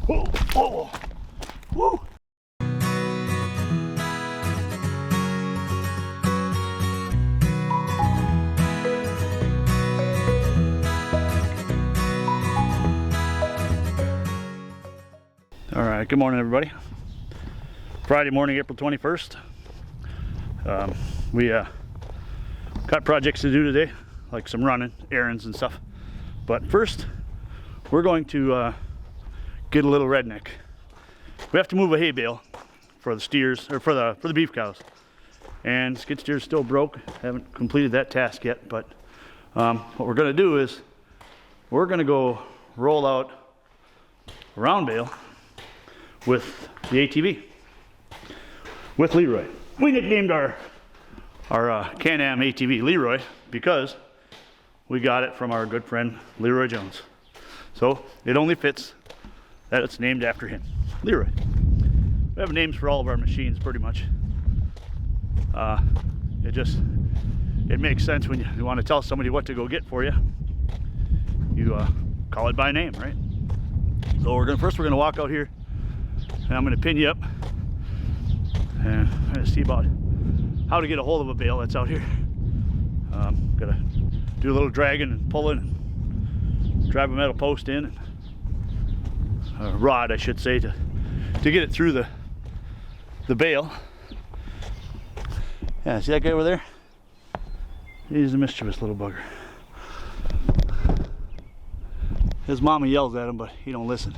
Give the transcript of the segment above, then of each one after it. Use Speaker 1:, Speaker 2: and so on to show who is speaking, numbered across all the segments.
Speaker 1: Whoa, whoa, whoa. All right, good morning, everybody. Friday morning, April 21st. We got projects to do today, like some running, errands and stuff. But first, we're going to get a little redneck. We have to move a hay bale for the steers, or for the beef cows. And skid steer's still broke. Haven't completed that task yet, but what we're gonna do is we're gonna go roll out a round bale with the ATV, with Leroy. We nicknamed our Can-Am ATV Leroy because we got it from our good friend Leroy Jones. So it only fits that it's named after him, Leroy. We have names for all of our machines pretty much. It makes sense when you want to tell somebody what to go get for you. You call it by name, right? So we're gonna walk out here, and I'm gonna pin you up, and I'm gonna see about how to get a hold of a bale that's out here. Gotta do a little dragging and pulling, and drive a metal post in, a rod I should say, to get it through the bale. Yeah, see that guy over there? He's a mischievous little bugger. His mama yells at him, but he don't listen.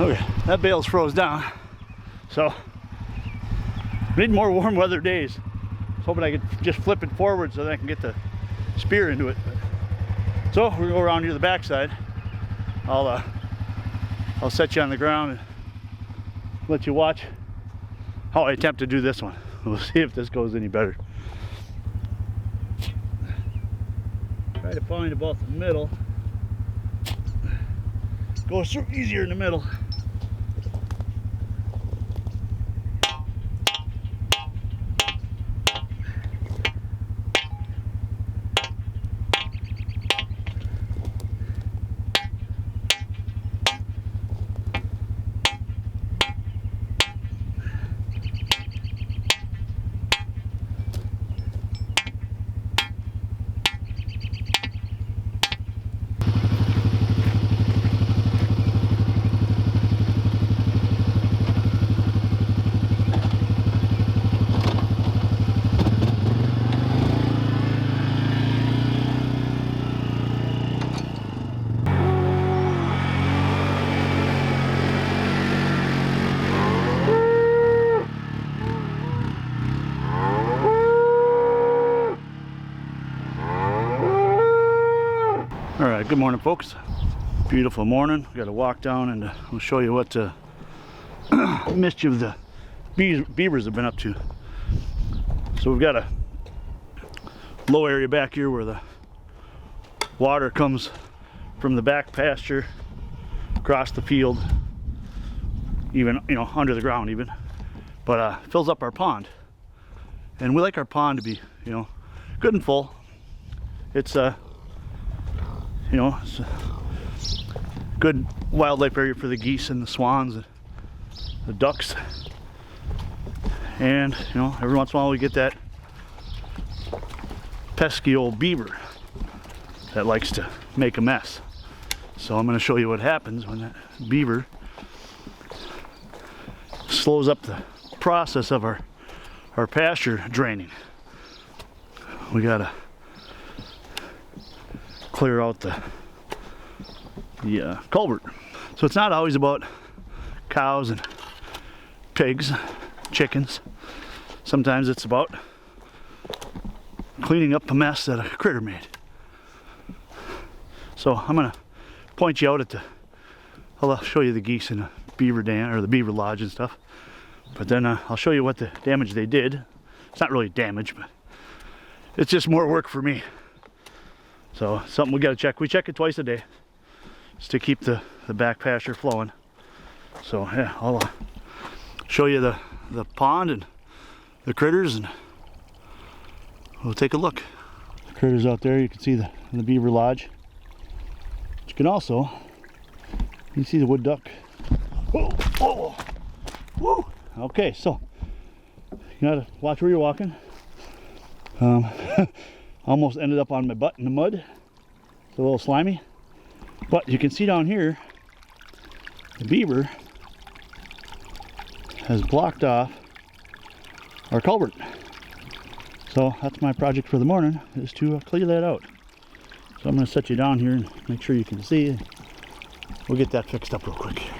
Speaker 1: Okay, that bale's froze down, so we need more warm weather days. I was hoping I could just flip it forward so that I can get the spear into it. So we're gonna go around here to the backside. I'll set you on the ground and let you watch how I attempt to do this one. We'll see if this goes any better. Try to find about the middle. Goes through easier in the middle. Good morning, folks. Beautiful morning. We got to walk down and I'll show you what mischief the beavers have been up to. So we've got a low area back here where the water comes from the back pasture across the field, even, you know, under the ground even, but fills up our pond. And we like our pond to be, you know, good and full. It's you know, it's a good wildlife area for the geese and the swans and the ducks. And, you know, every once in a while we get that pesky old beaver that likes to make a mess. So I'm going to show you what happens when that beaver slows up the process of our pasture draining. We gotta clear out the culvert. So it's not always about cows and pigs, chickens. Sometimes it's about cleaning up a mess that a critter made. So I'm gonna point you out at I'll show you the geese in the beaver dam or the beaver lodge and stuff. But then I'll show you what the damage they did. It's not really damage, but it's just more work for me. So something we gotta check. We check it twice a day just to keep the back pasture flowing. So yeah, I'll show you the pond and the critters, and we'll take a look. The critters out there, you can see the beaver lodge. You can also see the wood duck. Whoa, whoa, whoa. Okay, so you gotta watch where you're walking. Almost ended up on my butt in the mud. It's a little slimy, but you can see down here the beaver has blocked off our culvert. So that's my project for the morning, is to clear that out. So I'm going to set you down here and make sure you can see. We'll get that fixed up real quick here.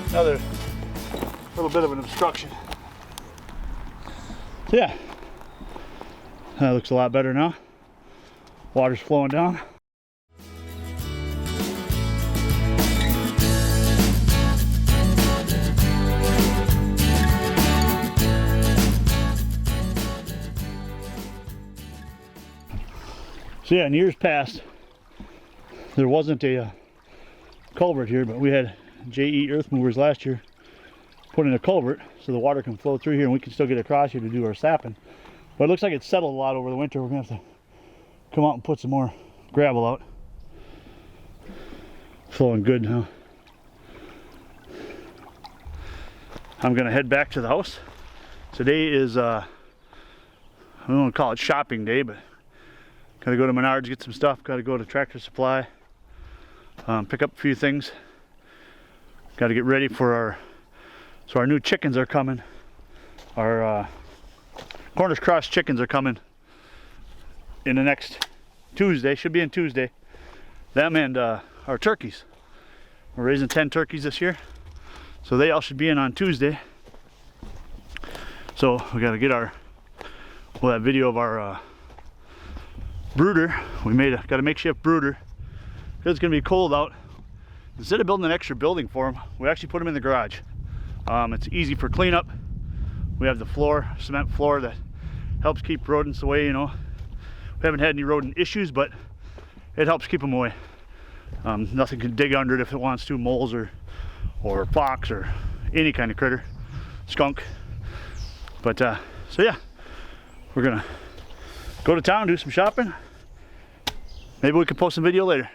Speaker 1: Another little bit of an obstruction. So yeah, that looks a lot better now. Water's flowing down. So yeah, in years past, there wasn't a culvert here, but we had JE earth movers last year put in a culvert so the water can flow through here and we can still get across here to do our sapping. But it looks like it's settled a lot over the winter. We're gonna have to come out and put some more gravel out. Flowing good now. I'm gonna head back to the house. Today is I don't want to call it shopping day, but gotta go to Menards, get some stuff, gotta go to Tractor Supply, pick up a few things. Gotta get ready for our new chickens are coming. Our Cornish cross chickens are coming in the next Tuesday, should be in Tuesday. Them and our turkeys. We're raising 10 turkeys this year, so they all should be in on Tuesday. So we gotta get we'll have video of our brooder. We got a makeshift brooder because it's gonna be cold out. Instead of building an extra building for them, we actually put them in the garage. It's easy for cleanup. We have the floor, cement floor, that helps keep rodents away, you know. We haven't had any rodent issues, but it helps keep them away. Nothing can dig under it if it wants to, moles or fox or any kind of critter, skunk. But so yeah, we're gonna go to town, do some shopping. Maybe we can post some video later.